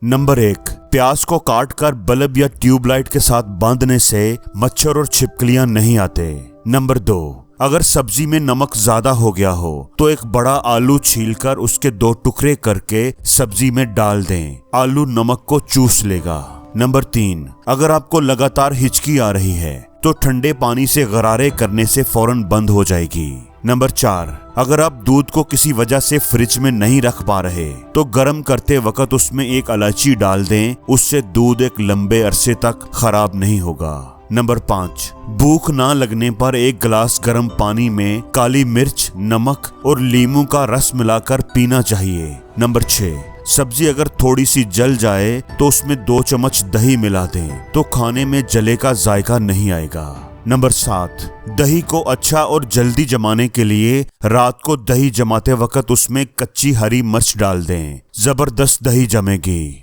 Number 1, प्याज को काट कर बल्ब या ट्यूबलाइट के साथ बांधने से मच्छर और छिपकलियां नहीं आते। नंबर 2, अगर सब्जी में नमक ज्यादा हो गया हो तो एक बड़ा आलू छीलकर उसके 2 टुकड़े करके सब्जी में डाल दें। आलू नमक को चूस लेगा। नंबर 3, अगर आपको लगातार हिचकी आ रही है तो ठंडे पानी से गरारे करने से फौरन बंद हो जाएगी। नंबर 4, अगर आप दूध को किसी वजह से फ्रिज में नहीं रख पा रहे तो गर्म करते वक्त उसमें एक इलायची डाल दें, उससे दूध एक लंबे अरसे तक खराब नहीं होगा। नंबर 5, भूख ना लगने पर 1 गिलास गर्म पानी में काली मिर्च, नमक और नींबू का रस मिलाकर पीना चाहिए। नंबर 6, सब्जी अगर थोड़ी सी जल जाए तो उसमें 2 चम्मच दही मिला दें तो खाने में जले का जायका नहीं आएगा। नंबर 7, दही को अच्छा और जल्दी जमाने के लिए रात को दही जमाते वक्त उसमें कच्ची हरी मिर्च डाल दें, जबरदस्त दही जमेगी।